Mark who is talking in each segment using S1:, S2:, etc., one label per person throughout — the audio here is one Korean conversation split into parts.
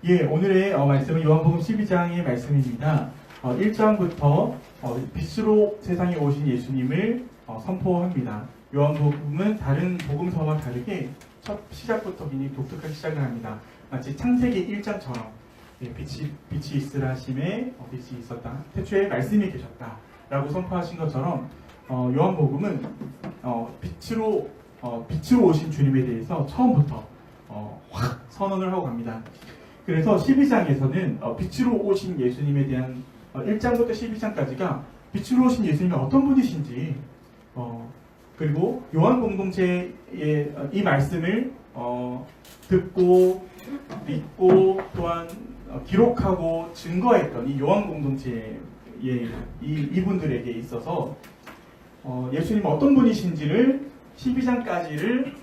S1: 예, 오늘의 말씀은 요한복음 12장의 말씀입니다. 1장부터 빛으로 세상에 오신 예수님을 선포합니다. 요한복음은 다른 복음서와 다르게 첫 시작부터 굉장히 독특한 시작을 합니다. 마치 창세기 1장처럼 빛이 있으라 하심에 빛이 있었다. 태초에 말씀이 계셨다. 라고 선포하신 것처럼 요한복음은 빛으로 오신 주님에 대해서 처음부터 확 선언을 하고 갑니다. 그래서 12장에서는 빛으로 오신 예수님에 대한 1장부터 12장까지가 빛으로 오신 예수님이 어떤 분이신지 그리고 요한 공동체의 이 말씀을 듣고 믿고 또한 기록하고 증거했던 이 요한 공동체의 이분들에게 있어서 예수님이 어떤 분이신지를 12장까지를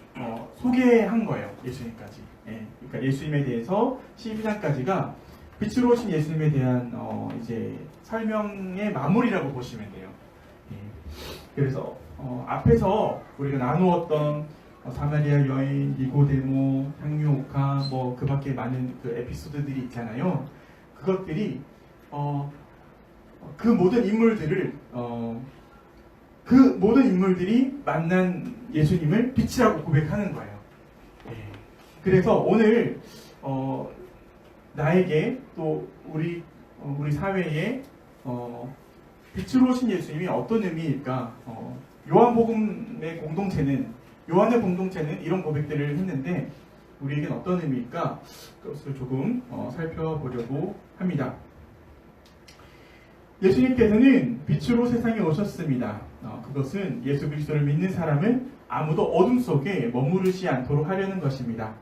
S1: 소개한 거예요. 예수님까지. 그러니까 예수님에 대해서 12장까지가 빛으로 오신 예수님에 대한 이제 설명의 마무리라고 보시면 돼요. 그래서 앞에서 우리가 나누었던 사마리아 여인, 니고데모, 향유옥화, 그 밖에 많은 그 에피소드들이 있잖아요. 그것들이 그 모든 인물들이 만난 예수님을 빛이라고 고백하는 거예요. 그래서 오늘 나에게 또 우리 사회에 빛으로 오신 예수님이 어떤 의미일까? 요한의 공동체는 이런 고백들을 했는데 우리에겐 어떤 의미일까? 그것을 조금 살펴보려고 합니다. 예수님께서는 빛으로 세상에 오셨습니다. 그것은 예수 그리스도를 믿는 사람은 아무도 어둠 속에 머무르지 않도록 하려는 것입니다.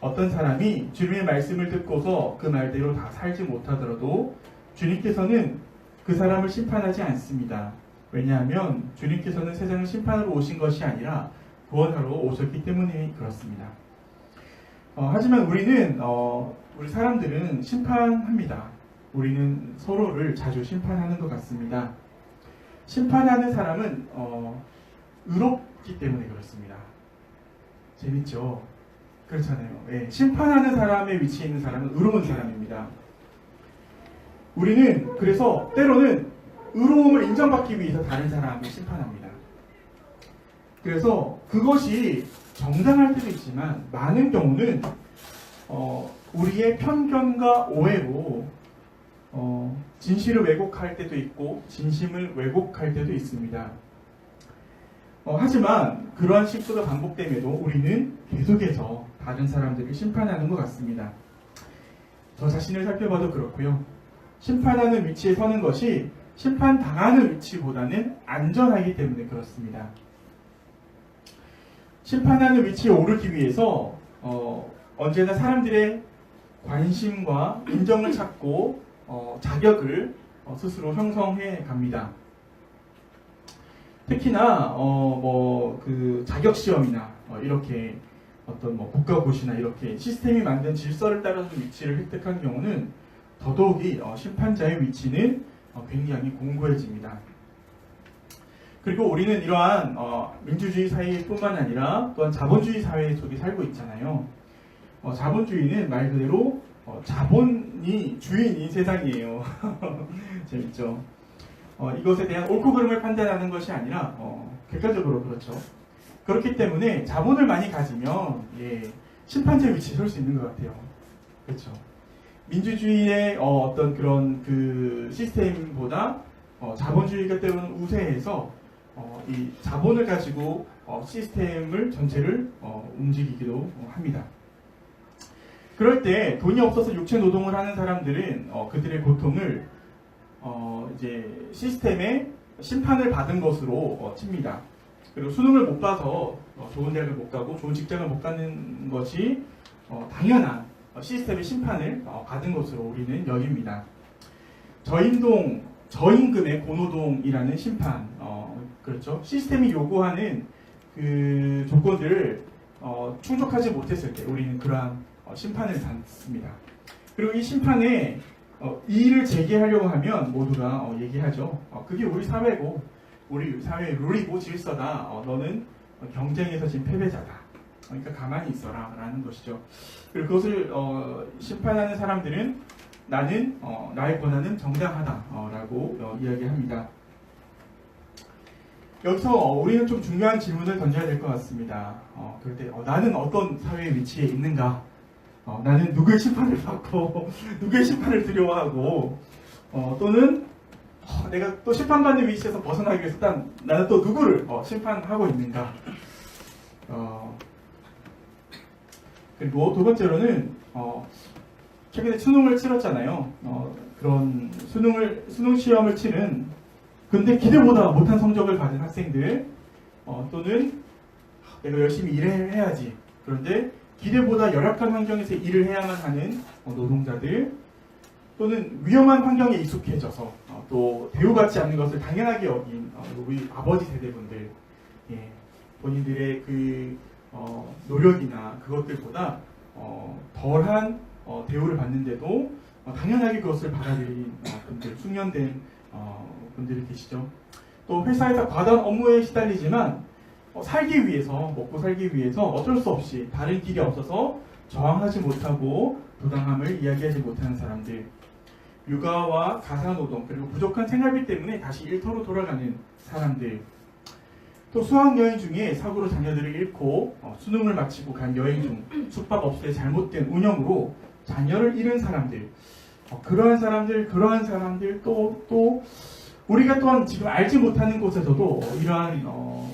S1: 어떤 사람이 주님의 말씀을 듣고서 그 말대로 다 살지 못하더라도 주님께서는 그 사람을 심판하지 않습니다. 왜냐하면 주님께서는 세상을 심판하러 오신 것이 아니라 구원하러 오셨기 때문에 그렇습니다. 하지만 우리 사람들은 심판합니다. 우리는 서로를 자주 심판하는 것 같습니다. 심판하는 사람은 의롭기 때문에 그렇습니다. 재밌죠? 그렇잖아요. 심판하는 사람의 위치에 있는 사람은 의로운 사람입니다. 우리는 그래서 때로는 의로움을 인정받기 위해서 다른 사람을 심판합니다. 그래서 그것이 정당할 때도 있지만 많은 경우는 우리의 편견과 오해로 진실을 왜곡할 때도 있고 진심을 왜곡할 때도 있습니다. 하지만 그러한 실수가 반복됨에도 우리는 계속해서 다른 사람들을 심판하는 것 같습니다. 저 자신을 살펴봐도 그렇고요. 심판하는 위치에 서는 것이 심판당하는 위치보다는 안전하기 때문에 그렇습니다. 심판하는 위치에 오르기 위해서 언제나 사람들의 관심과 인정을 찾고 자격을 스스로 형성해 갑니다. 특히나 그 자격 시험이나 이렇게 어떤 국가고시나 이렇게 시스템이 만든 질서를 따라서 위치를 획득한 경우는 더더욱이 심판자의 위치는 굉장히 공고해집니다. 그리고 우리는 이러한 민주주의 사회뿐만 아니라 또한 자본주의 사회 속에 살고 있잖아요. 자본주의는 말 그대로 자본이 주인인 세상이에요. 재밌죠? 이것에 대한 옳고 그름을 판단하는 것이 아니라 객관적으로 그렇죠. 그렇기 때문에 자본을 많이 가지면 심판자의 위치에 설 수 있는 것 같아요. 그렇죠. 민주주의의 어떤 그런 그 시스템보다 자본주의가 때로는 우세해서 이 자본을 가지고 시스템을 전체를 움직이기도 합니다. 그럴 때 돈이 없어서 육체 노동을 하는 사람들은 그들의 고통을 이제 시스템의 심판을 받은 것으로 칩니다. 그리고 수능을 못 봐서 좋은 대학을 못 가고 좋은 직장을 못 가는 것이 당연한 시스템의 심판을 받은 것으로 우리는 여깁니다. 저임금의 고노동이라는 심판, 그렇죠? 시스템이 요구하는 그 조건들을 충족하지 못했을 때 우리는 그러한 심판을 받습니다. 그리고 이 심판에 이의를 제기하려고 하면 모두가 얘기하죠. 그게 우리 사회고 우리 사회의 룰이고 질서다. 너는 경쟁에서 지금 패배자다. 그러니까 가만히 있어라 라는 것이죠. 그리고 그것을 심판하는 사람들은 나는 나의 권한은 정당하다 라고 이야기합니다. 여기서 우리는 좀 중요한 질문을 던져야 될 것 같습니다. 그럴 때 나는 어떤 사회의 위치에 있는가? 나는 누구의 심판을 받고 누구의 심판을 두려워하고 또는 내가 또 심판받는 위치에서 벗어나기 위해서 나는 또 누구를 심판하고 있는가? 그리고 두 번째로는 최근에 수능을 치렀잖아요. 그런 수능 시험을 치른 근데 기대보다 못한 성적을 받은 학생들 또는 내가 열심히 일을 해야지 그런데 기대보다 열악한 환경에서 일을 해야만 하는 노동자들 또는 위험한 환경에 익숙해져서 또 대우받지 않는 것을 당연하게 여긴 우리 아버지 세대분들 본인들의 그 노력이나 그것들보다 덜한 대우를 받는데도 당연하게 그것을 받아들인 분들, 숙련된 분들이 계시죠. 또 회사에서 과다한 업무에 시달리지만 살기 위해서, 먹고 살기 위해서 어쩔 수 없이 다른 길이 없어서 저항하지 못하고 부당함을 이야기하지 못하는 사람들, 육아와 가사노동 그리고 부족한 생활비 때문에 다시 일터로 돌아가는 사람들, 또 수학여행 중에 사고로 자녀들을 잃고 수능을 마치고 간 여행 중 숙박업소의 잘못된 운영으로 자녀를 잃은 사람들, 그러한 사람들 또 우리가 또한 지금 알지 못하는 곳에서도 이러한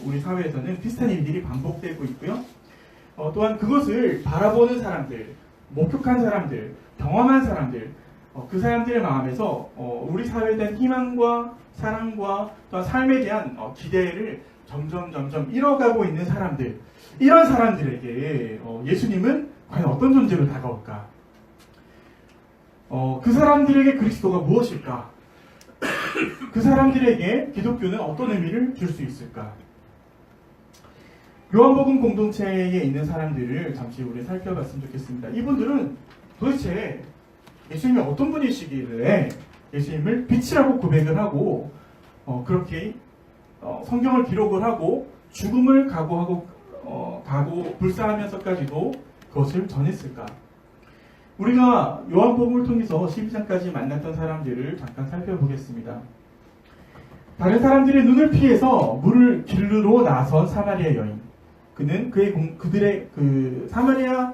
S1: 우리 사회에서는 비슷한 일들이 반복되고 있고요. 또한 그것을 바라보는 사람들, 목격한 사람들, 경험한 사람들, 그 사람들의 마음에서 우리 사회에 대한 희망과 사랑과 또한 삶에 대한 기대를 점점 잃어가고 있는 사람들, 이런 사람들에게 예수님은 과연 어떤 존재로 다가올까? 그 사람들에게 그리스도가 무엇일까? 그 사람들에게 기독교는 어떤 의미를 줄 수 있을까? 요한복음 공동체에 있는 사람들을 잠시 우리 살펴봤으면 좋겠습니다. 이분들은 도대체 예수님이 어떤 분이시길래 예수님을 빛이라고 고백을 하고 그렇게 성경을 기록을 하고 죽음을 각오하고 불사하면서까지도 그것을 전했을까? 우리가 요한복음을 통해서 12장까지 만났던 사람들을 잠깐 살펴보겠습니다. 다른 사람들의 눈을 피해서 물을 기르러 나선 사마리아 여인. 그는 그들의 그 사마리아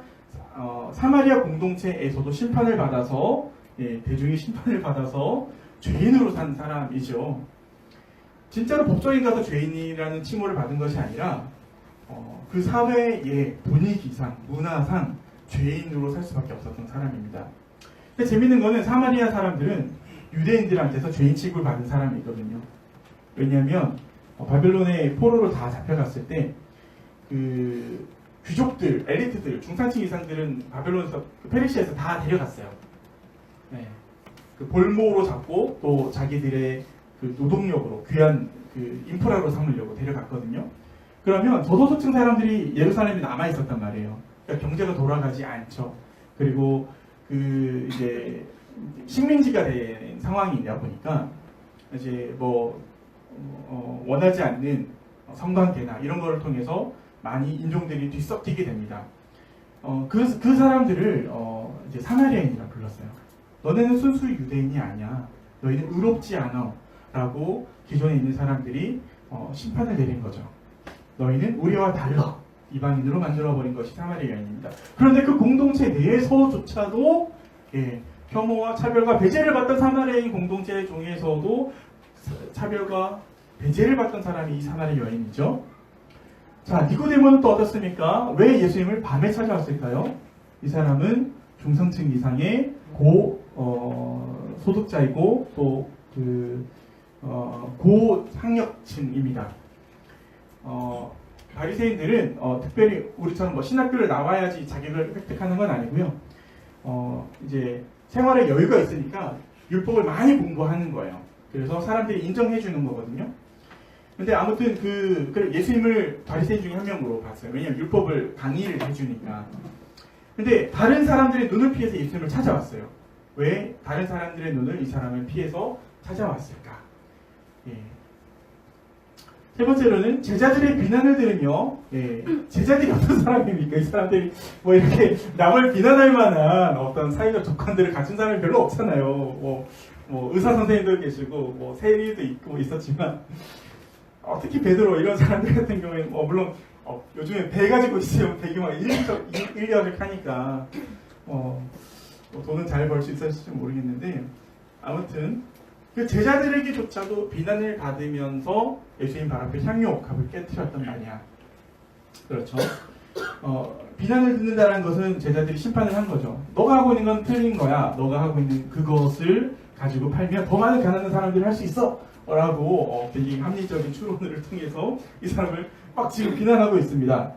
S1: 공동체에서도 심판을 받아서 대중의 심판을 받아서 죄인으로 산 사람이죠. 진짜로 법정에 가서 죄인이라는 칭호를 받은 것이 아니라 그 사회의 분위기상, 문화상 죄인으로 살 수밖에 없었던 사람입니다. 근데 재밌는 거는 사마리아 사람들은 유대인들한테서 죄인 취급을 받은 사람이거든요. 왜냐하면 바벨론의 포로로 다 잡혀갔을 때 그 귀족들, 엘리트들, 중산층 이상들은 바벨론에서 페르시아에서 다 데려갔어요. 그 볼모로 잡고 또 자기들의 그 노동력으로 귀한 그 인프라로 삼으려고 데려갔거든요. 그러면 저소득층 사람들이 예루살렘에 남아 있었단 말이에요. 그러니까 경제가 돌아가지 않죠. 그리고 그 이제 식민지가 된 상황이냐 보니까 이제 원하지 않는 성관계나 이런 거를 통해서 많이 인종들이 뒤섞이게 됩니다. 그 사람들을 이제 사마리아인이라 불렀어요. 너네는 순수 유대인이 아니야. 너희는 의롭지 않아. 라고 기존에 있는 사람들이 심판을 내린 거죠. 너희는 우리와 달라. 이방인으로 만들어버린 것이 사마리아인입니다. 그런데 그 공동체 내에서조차도 혐오와 차별과 배제를 받던 사마리아인 공동체 중에서도 차별과 배제를 받던 사람이 이 사마리아 여인이죠. 자, 니고데모는 또 어떻습니까? 왜 예수님을 밤에 찾아왔을까요? 이 사람은 중상층 이상의 소득자이고 또 고학력층입니다. 바리새인들은 특별히 우리처럼 신학교를 나와야지 자격을 획득하는 건 아니고요. 이제 생활에 여유가 있으니까 율법을 많이 공부하는 거예요. 그래서 사람들이 인정해 주는 거거든요. 근데 아무튼 예수님을 바리새인 중에 한 명으로 봤어요. 왜냐하면 율법을 강의를 해주니까. 근데 다른 사람들의 눈을 피해서 예수님을 찾아왔어요. 왜 다른 사람들의 눈을 이 사람을 피해서 찾아왔을까? 세 번째로는 제자들의 비난을 들으며, 예, 제자들이 어떤 사람입니까? 이 사람들이 뭐 이렇게 남을 비난할 만한 어떤 사회적 조건들을 갖춘 사람이 별로 없잖아요. 뭐 의사 선생님도 계시고, 뭐 세리도 있고 있었지만, 특히 베드로 이런 사람들 같은 경우에는 물론 요즘에 배 가지고 있으면 되게 막 인력을 하니까 돈은 잘 벌 수 있었을지 모르겠는데, 아무튼 그 제자들에게조차도 비난을 받으면서 예수님 발 앞에 향유옥합을 깨뜨렸단 말이야. 그렇죠. 비난을 듣는다는 것은 제자들이 심판을 한 거죠. 너가 하고 있는 건 틀린 거야. 너가 하고 있는 그것을 가지고 팔면 더 많은 가난한 사람들이 할 수 있어. 라고 굉장히 합리적인 추론을 통해서 이 사람을 막 지금 비난하고 있습니다.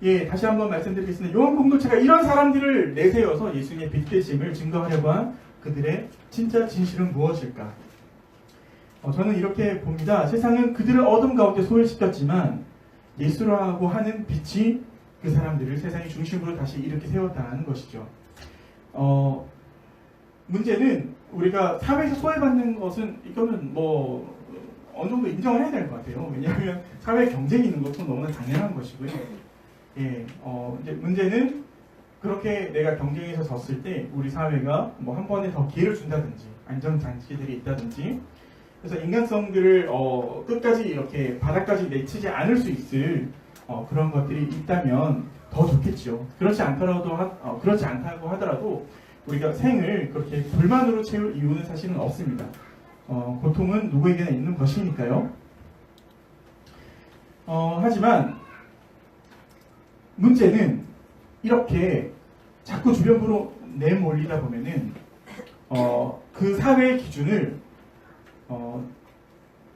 S1: 예, 다시 한번 말씀드리겠습니다. 요한 공동체가 이런 사람들을 내세워서 예수님의 빛되심을 증거하려고 한 그들의 진짜 진실은 무엇일까? 저는 이렇게 봅니다. 세상은 그들을 어둠 가운데 소외시켰지만 예수라고 하는 빛이 그 사람들을 세상의 중심으로 다시 이렇게 세웠다는 것이죠. 문제는 우리가 사회에서 소외받는 것은 이거는 뭐 어느 정도 인정을 해야 될 것 같아요. 왜냐하면 사회 경쟁이 있는 것도 너무나 당연한 것이고요. 예, 이제 문제는 그렇게 내가 경쟁에서 졌을 때 우리 사회가 뭐 한 번에 더 기회를 준다든지 안전장치들이 있다든지 그래서 인간성들을 끝까지 이렇게 바닥까지 내치지 않을 수 있을 그런 것들이 있다면 더 좋겠죠. 그렇지 않다고 하더라도 우리가 생을 그렇게 불만으로 채울 이유는 사실은 없습니다. 고통은 누구에게나 있는 것이니까요. 하지만 문제는 이렇게 자꾸 주변으로 내몰리다 보면은 그 사회의 기준을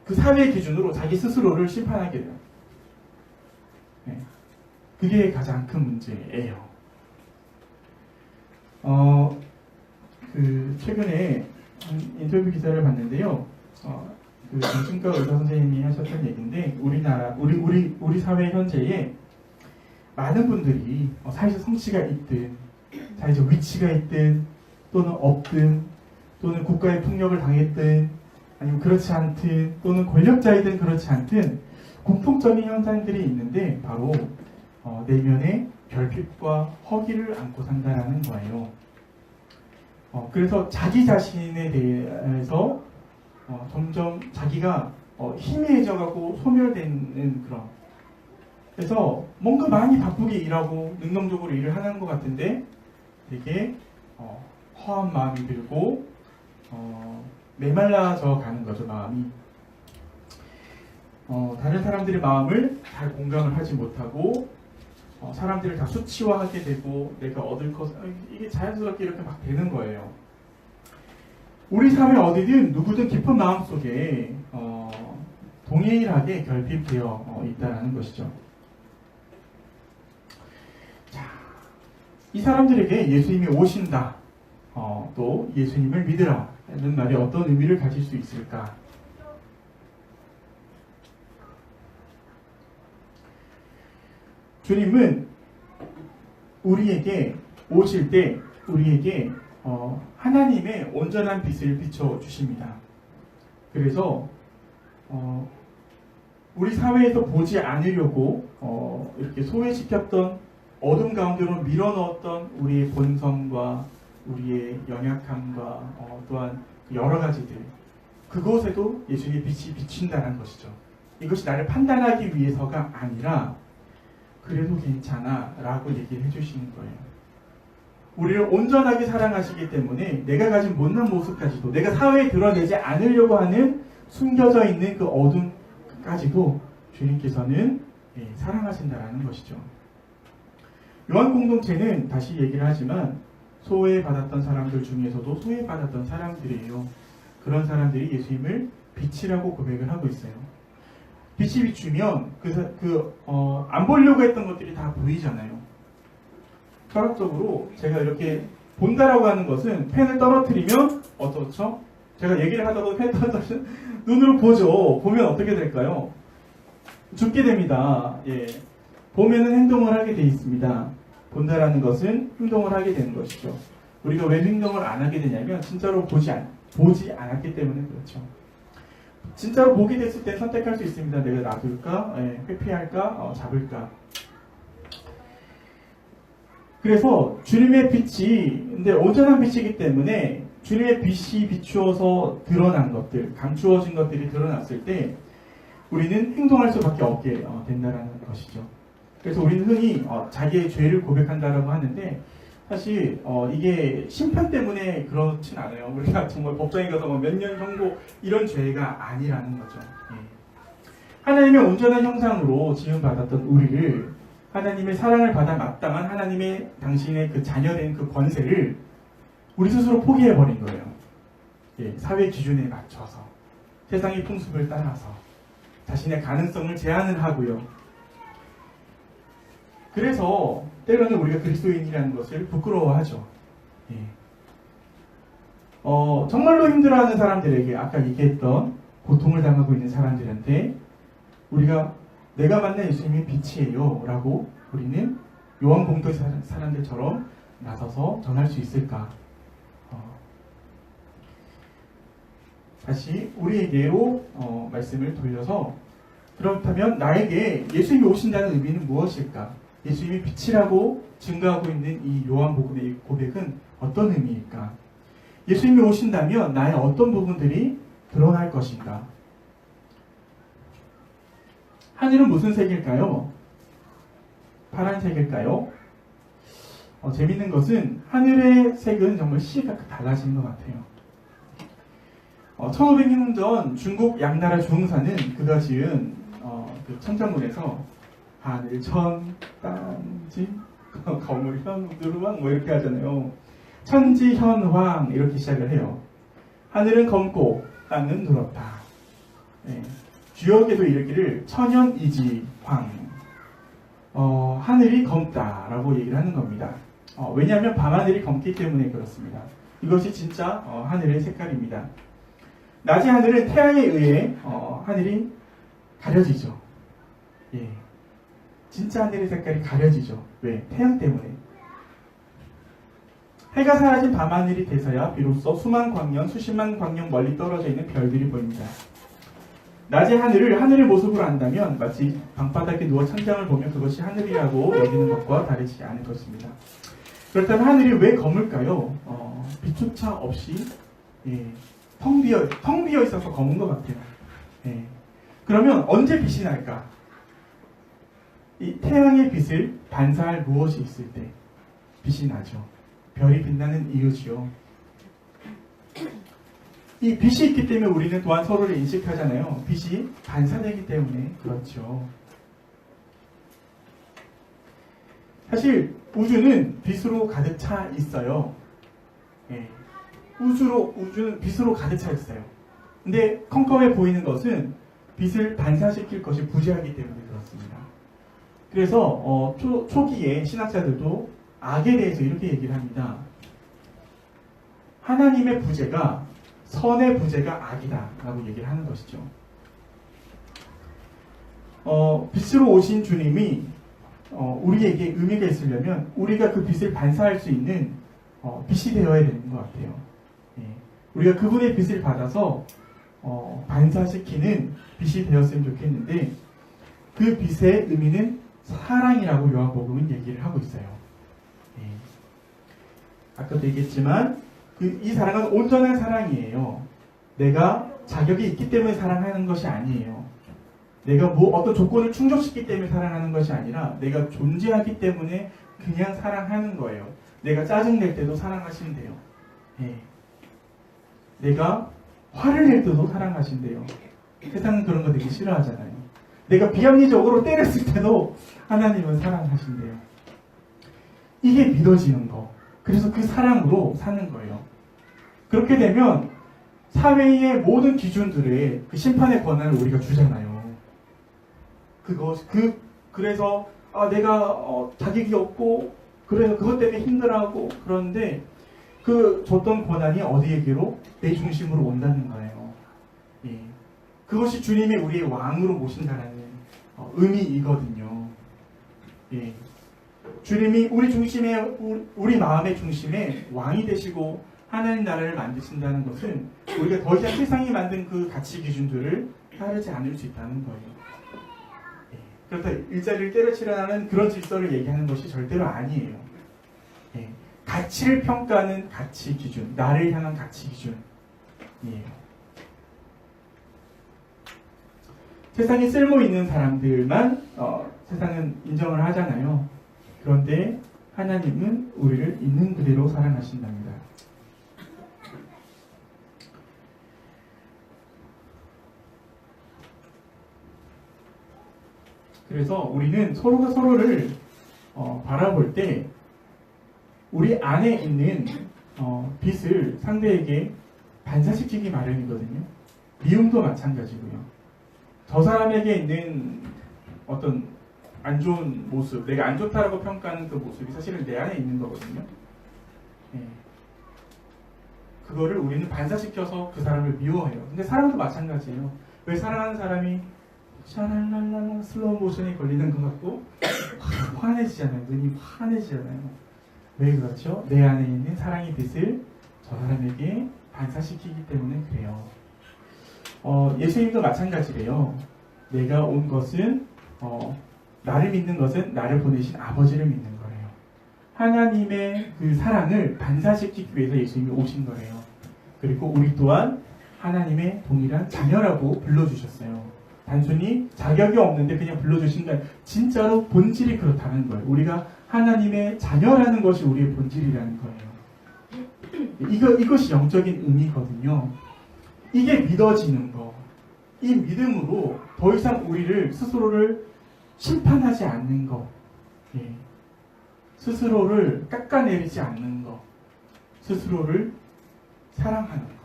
S1: 그 사회의 기준으로 자기 스스로를 심판하게 돼요. 네. 그게 가장 큰 문제예요. 최근에 인터뷰 기사를 봤는데요. 그 정신과 의사 선생님이 하셨던 얘기인데 우리 사회 현재에 많은 분들이 사회적 성취가 있든 사회적 위치가 있든 또는 없든 또는 국가의 폭력을 당했든 아니면 그렇지 않든 또는 권력자이든 그렇지 않든 공통적인 현상들이 있는데 바로 내면에 결핍과 허기를 안고 산다라는 거예요. 그래서 자기 자신에 대해서 점점 자기가 희미해져가고 소멸되는 그런 그래서 뭔가 많이 바쁘게 일하고 능동적으로 일을 하는 것 같은데 되게 허한 마음이 들고 메말라져 가는 거죠. 마음이 다른 사람들의 마음을 잘 공감을 하지 못하고 사람들을 다 수치화하게 되고 내가 얻을 것 이게 자연스럽게 이렇게 막 되는 거예요. 우리 사회 어디든 누구든 깊은 마음 속에 동일하게 결핍되어 있다는 것이죠. 자, 이 사람들에게 예수님이 오신다, 또 예수님을 믿으라 하는 말이 어떤 의미를 가질 수 있을까? 주님은 우리에게 오실 때 우리에게 하나님의 온전한 빛을 비춰 주십니다. 그래서 우리 사회에서 보지 않으려고 이렇게 소외시켰던 어둠 가운데로 밀어넣었던 우리의 본성과 우리의 연약함과 또한 여러 가지들 그곳에도 예수님의 빛이 비친다는 것이죠. 이것이 나를 판단하기 위해서가 아니라 그래도 괜찮아 라고 얘기를 해주시는 거예요. 우리를 온전하게 사랑하시기 때문에 내가 가진 못난 모습까지도 내가 사회에 드러내지 않으려고 하는 숨겨져 있는 그 어둠까지도 주님께서는 사랑하신다라는 것이죠. 요한 공동체는 다시 얘기를 하지만 소외받았던 사람들 중에서도 소외받았던 사람들이에요. 그런 사람들이 예수님을 빛이라고 고백을 하고 있어요. 빛이 비추면 안 보려고 했던 것들이 다 보이잖아요. 철학적으로 제가 이렇게 본다라고 하는 것은 펜을 떨어뜨리면 어떻죠? 제가 얘기를 하다가 펜 떨어뜨리면 눈으로 보죠. 보면 어떻게 될까요? 죽게 됩니다. 예. 보면은 행동을 하게 돼 있습니다. 본다라는 것은 행동을 하게 되는 것이죠. 우리가 왜 행동을 안 하게 되냐면 진짜로 보지 않았기 때문에 그렇죠. 진짜로 복이 됐을 때 선택할 수 있습니다. 내가 놔둘까, 회피할까, 잡을까. 그래서 주님의 빛이, 근데 온전한 빛이기 때문에 주님의 빛이 비추어서 드러난 것들, 감추어진 것들이 드러났을 때 우리는 행동할 수밖에 없게 된다는 것이죠. 그래서 우리는 흔히 자기의 죄를 고백한다라고 하는데 사실 이게 심판 때문에 그렇진 않아요. 우리가 정말 법정에 가서 몇 년 형고 이런 죄가 아니라는 거죠. 예. 하나님의 온전한 형상으로 지음받았던 우리를 하나님의 사랑을 받아 마땅한 하나님의 당신의 그 자녀된 그 권세를 우리 스스로 포기해버린 거예요. 예, 사회 기준에 맞춰서 세상의 풍습을 따라서 자신의 가능성을 제한을 하고요. 그래서 때로는 우리가 그리스도인이라는 것을 부끄러워하죠. 예. 정말로 힘들어하는 사람들에게 아까 얘기했던 고통을 당하고 있는 사람들한테 우리가 내가 만난 예수님이 빛이에요 라고 우리는 요한복음의 사람들처럼 나서서 전할 수 있을까? 다시 우리에게로 말씀을 돌려서 그렇다면 나에게 예수님이 오신다는 의미는 무엇일까? 예수님이 빛이라고 증거하고 있는 이 요한복음의 고백은 어떤 의미일까? 예수님이 오신다면 나의 어떤 부분들이 드러날 것인가? 하늘은 무슨 색일까요? 파란색일까요? 재밌는 것은 하늘의 색은 정말 시가 달라지는 것 같아요. 1500년 중국 양나라 주흥사는 그가 지은 그 천자문에서 하늘 천단지 거물현 우두루왕 뭐 이렇게 하잖아요. 천지현황 이렇게 시작을 해요. 하늘은 검고 땅은 누렇다. 네. 주역에도 이르기를 천연이지황 하늘이 검다라고 얘기를 하는 겁니다. 왜냐하면 밤하늘이 검기 때문에 그렇습니다. 이것이 진짜 하늘의 색깔입니다. 낮의 하늘은 태양에 의해 하늘이 가려지죠. 예. 진짜 하늘의 색깔이 가려지죠. 왜? 태양 때문에. 해가 사라진 밤하늘이 돼서야 비로소 수만 광년, 수십만 광년 멀리 떨어져 있는 별들이 보입니다. 낮의 하늘을 하늘의 모습으로 안다면 마치 방바닥에 누워 천장을 보면 그것이 하늘이라고 여기는 것과 다르지 않을 것입니다. 그렇다면 하늘이 왜 검을까요? 빛조차 없이 텅 비어 있어서 검은 것 같아요. 예. 그러면 언제 빛이 날까? 이 태양의 빛을 반사할 무엇이 있을 때 빛이 나죠. 별이 빛나는 이유지요. 이 빛이 있기 때문에 우리는 또한 서로를 인식하잖아요. 빛이 반사되기 때문에 그렇죠. 사실 우주는 빛으로 가득 차 있어요. 예. 우주는 빛으로 가득 차 있어요. 근데 컴컴해 보이는 것은 빛을 반사시킬 것이 부재하기 때문에 그렇습니다. 그래서 초기에 신학자들도 악에 대해서 이렇게 얘기를 합니다. 하나님의 부재가 선의 부재가 악이다 라고 얘기를 하는 것이죠. 빛으로 오신 주님이 우리에게 의미가 있으려면 우리가 그 빛을 반사할 수 있는 빛이 되어야 되는 것 같아요. 예. 우리가 그분의 빛을 받아서 반사시키는 빛이 되었으면 좋겠는데 그 빛의 의미는 사랑이라고 요한복음은 얘기를 하고 있어요. 예. 아까도 얘기했지만 이 사랑은 온전한 사랑이에요. 내가 자격이 있기 때문에 사랑하는 것이 아니에요. 내가 어떤 조건을 충족시키기 때문에 사랑하는 것이 아니라 내가 존재하기 때문에 그냥 사랑하는 거예요. 내가 짜증낼 때도 사랑하신대요. 예. 내가 화를 낼 때도 사랑하신대요. 세상은 그런 거 되게 싫어하잖아요. 내가 비합리적으로 때렸을 때도 하나님은 사랑하신대요. 이게 믿어지는 거. 그래서 그 사랑으로 사는 거예요. 그렇게 되면 사회의 모든 기준들의 그 심판의 권한을 우리가 주잖아요. 그래서 내가 자격이 없고 그래서 그것 때문에 힘들어하고 그런데 그 줬던 권한이 어디에게로? 내 중심으로 온다는 거예요. 예. 그것이 주님이 우리의 왕으로 모신다라는 의미이거든요. 예. 주님이 우리 마음의 중심에 왕이 되시고 하나님 나라를 만드신다는 것은 우리가 더 이상 세상이 만든 그 가치 기준들을 따르지 않을 수 있다는 거예요. 예. 그렇다 일자리를 때려치라는 그런 질서를 얘기하는 것이 절대로 아니에요. 예. 가치를 평가하는 가치 기준, 나를 향한 가치 기준이에요. 세상에 쓸모 있는 사람들만 세상은 인정을 하잖아요. 그런데 하나님은 우리를 있는 그대로 사랑하신답니다. 그래서 우리는 서로가 서로를 바라볼 때 우리 안에 있는 빛을 상대에게 반사시키기 마련이거든요. 미움도 마찬가지고요. 저 사람에게 있는 어떤 안 좋은 모습, 내가 안 좋다라고 평가하는 그 모습이 사실은 내 안에 있는 거거든요. 예. 그거를 우리는 반사시켜서 그 사람을 미워해요. 근데 사람도 마찬가지예요. 왜 사랑하는 사람이 샤랄랄랄라 슬로우 모션이 걸리는 것 같고 화내지잖아요. 눈이 환해지잖아요. 왜 그렇죠? 내 안에 있는 사랑의 빛을 저 사람에게 반사시키기 때문에 그래요. 예수님도 마찬가지래요. 내가 온 것은 나를 믿는 것은 나를 보내신 아버지를 믿는 거래요. 하나님의 그 사랑을 반사시키기 위해서 예수님이 오신 거래요. 그리고 우리 또한 하나님의 동일한 자녀라고 불러주셨어요. 단순히 자격이 없는데 그냥 불러주신 게 진짜로 본질이 그렇다는 거예요. 우리가 하나님의 자녀라는 것이 우리의 본질이라는 거예요. 이것이 영적인 의미거든요. 이게 믿어지는 거. 이 믿음으로 더 이상 우리를 스스로를 심판하지 않는 거. 예. 스스로를 깎아내리지 않는 거. 스스로를 사랑하는 거.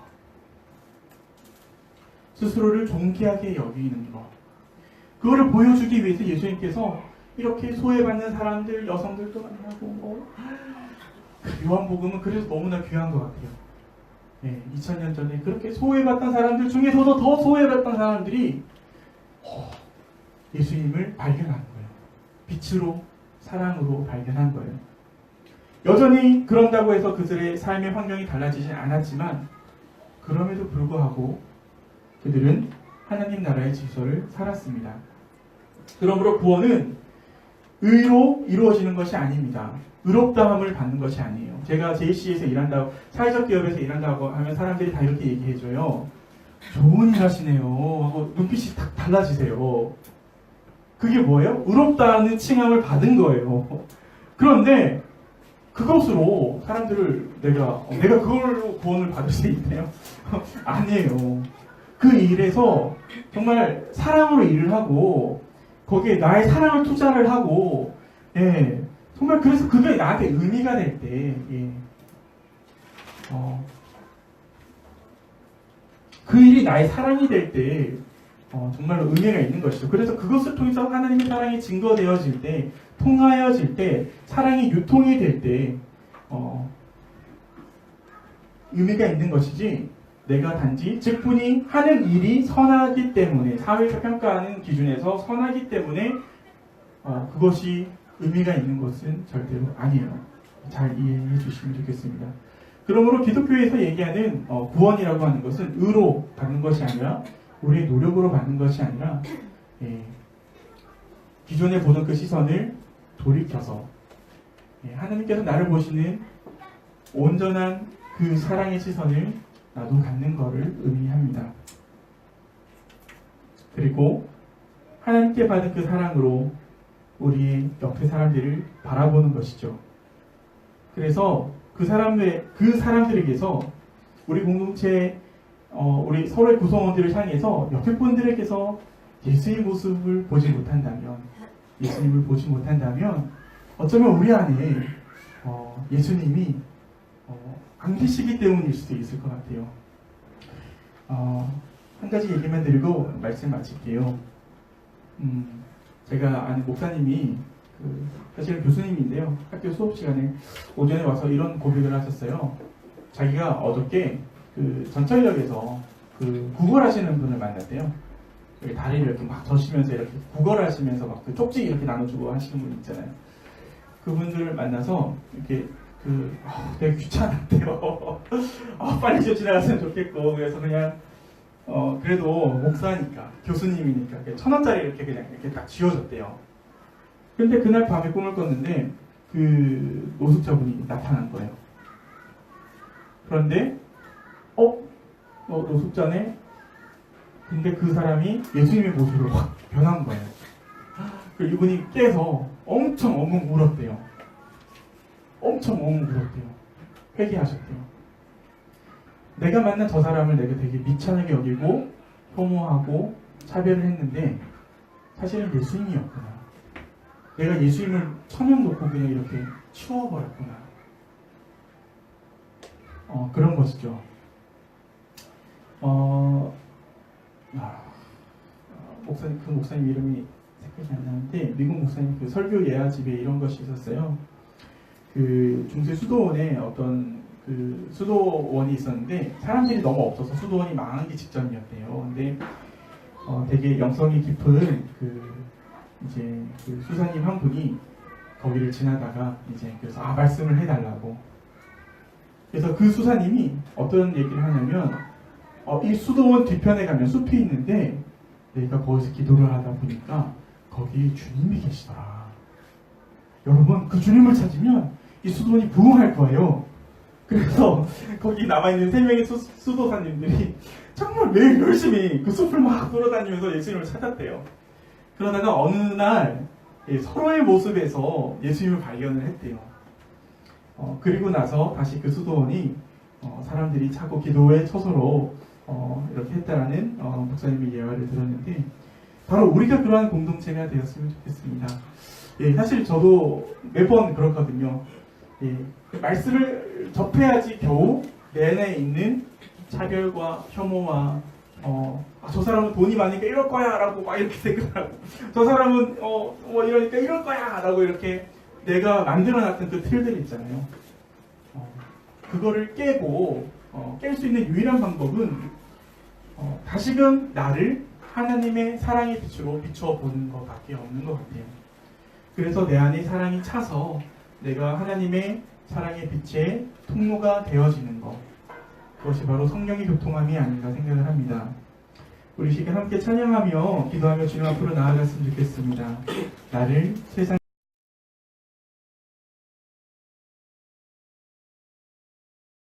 S1: 스스로를 존귀하게 여기는 거. 그거를 보여주기 위해서 예수님께서 이렇게 소외받는 사람들, 여성들도 만나고 요한복음은 그래서 너무나 귀한 것 같아요. 네, 2000년 전에 그렇게 소외받던 사람들 중에서도 더 소외받던 사람들이 예수님을 발견한 거예요. 빛으로, 사랑으로 발견한 거예요. 여전히 그런다고 해서 그들의 삶의 환경이 달라지진 않았지만 그럼에도 불구하고 그들은 하나님 나라의 질서를 살았습니다. 그러므로 구원은 의로 이루어지는 것이 아닙니다. 의롭다함을 받는 것이 아니에요. 제가 JC에서 일한다고, 사회적 기업에서 일한다고 하면 사람들이 다 이렇게 얘기해줘요. 좋은 일 하시네요 하고 눈빛이 딱 달라지세요. 그게 뭐예요? 의롭다는 칭함을 받은 거예요. 그런데 그것으로 사람들을 내가 그걸로 구원을 받을 수 있나요? 아니에요. 그 일에서 정말 사랑으로 일을 하고 거기에 나의 사랑을 투자를 하고, 예, 정말 그래서 그게 나한테 의미가 될 때, 예, 그 일이 나의 사랑이 될 때, 정말로 의미가 있는 것이죠. 그래서 그것을 통해서 하나님의 사랑이 증거되어질 때, 통하여질 때, 사랑이 유통이 될 때, 의미가 있는 것이지, 내가 단지 직분이 하는 일이 선하기 때문에, 사회에서 평가하는 기준에서 선하기 때문에 그것이 의미가 있는 것은 절대로 아니에요. 잘 이해해 주시면 좋겠습니다. 그러므로 기독교에서 얘기하는 구원이라고 하는 것은 의로 받는 것이 아니라 우리의 노력으로 받는 것이 아니라, 예, 기존에 보던 그 시선을 돌이켜서, 예, 하나님께서 나를 보시는 온전한 그 사랑의 시선을 나도 갖는 것을 의미합니다. 그리고 하나님께 받은 그 사랑으로 우리 옆에 사람들을 바라보는 것이죠. 그래서 그 사람들에게서 우리 공동체, 우리 서로의 구성원들을 향해서 옆에 분들에게서 예수의 모습을 보지 못한다면, 예수님을 보지 못한다면 어쩌면 우리 안에 예수님이 안 계시기 때문일 수도 있을 것 같아요. 한 가지 얘기만 드리고 말씀 마칠게요. 제가 아는 목사님이 사실은 교수님인데요. 학교 수업 시간에 오전에 와서 이런 고백을 하셨어요. 자기가 어저께 전철역에서 구걸하시는 분을 만났대요. 다리를 이렇게 막 저시면서 이렇게 구걸하시면서 막 쪽지 이렇게 나눠주고 하시는 분 있잖아요. 그분들을 만나서 이렇게 되게 귀찮았대요. 빨리 좀 지나갔으면 좋겠고, 그래서 그냥, 그래도 목사니까, 교수님이니까, 1,000원짜리 이렇게 그냥 이렇게 딱 쥐어줬대요. 근데 그날 밤에 꿈을 꿨는데, 그 노숙자분이 나타난 거예요. 그런데, 노숙자네? 근데 그 사람이 예수님의 모습으로 확 변한 거예요. 그리고 이분이 깨서 엄청 엉엉 울었대요. 엄청 엉엉 울었대요. 회개하셨대요. 내가 만난 저 사람을 내가 되게 미천하게 여기고 혐오하고 차별을 했는데 사실은 예수님이었구나. 내가 예수님을 천연 놓고 그냥 이렇게 치워버렸구나. 그런 것이죠. 그 목사님 이름이 생각이 안 나는데 미국 목사님 그 설교 예화집에 이런 것이 있었어요. 그 중세 수도원에 어떤 그 수도원이 있었는데 사람들이 너무 없어서 수도원이 망하기 직전이었대요. 근데 되게 영성이 깊은 이제 그 수사님 한 분이 거기를 지나다가 이제 그래서 말씀을 해달라고. 그래서 그 수사님이 어떤 얘기를 하냐면 이 수도원 뒤편에 가면 숲이 있는데 내가 거기서 기도를 하다 보니까 거기 주님이 계시더라. 여러분 그 주님을 찾으면 이 수도원이 부흥할 거예요. 그래서 거기 남아있는 3명의 수도사님들이 정말 매일 열심히 그 숲을 막 돌아다니면서 예수님을 찾았대요. 그러다가 어느 날 서로의 모습에서 예수님을 발견을 했대요. 그리고 나서 다시 그 수도원이 사람들이 자꾸 기도의 처소로 이렇게 했다라는 목사님의 예화를 들었는데 바로 우리가 그러한 공동체가 되었으면 좋겠습니다. 사실 저도 매번 그렇거든요. 말씀을 접해야지 겨우 내 안에 있는 차별과 혐오와 저 사람은 돈이 많으니까 이럴 거야 라고 막 이렇게 생각하고 저 사람은 이러니까 이럴 거야 라고 이렇게 내가 만들어놨던 그 틀들 있잖아요. 그거를 깨고 깰 수 있는 유일한 방법은 다시금 나를 하나님의 사랑의 빛으로 비춰보는 것밖에 없는 것 같아요. 그래서 내 안에 사랑이 차서 내가 하나님의 사랑의 빛의 통로가 되어지는 것, 그것이 바로 성령의 교통함이 아닌가 생각을 합니다. 우리 시간 함께 찬양하며 기도하며 주님 앞으로 나아갔으면 좋겠습니다. 나를 세상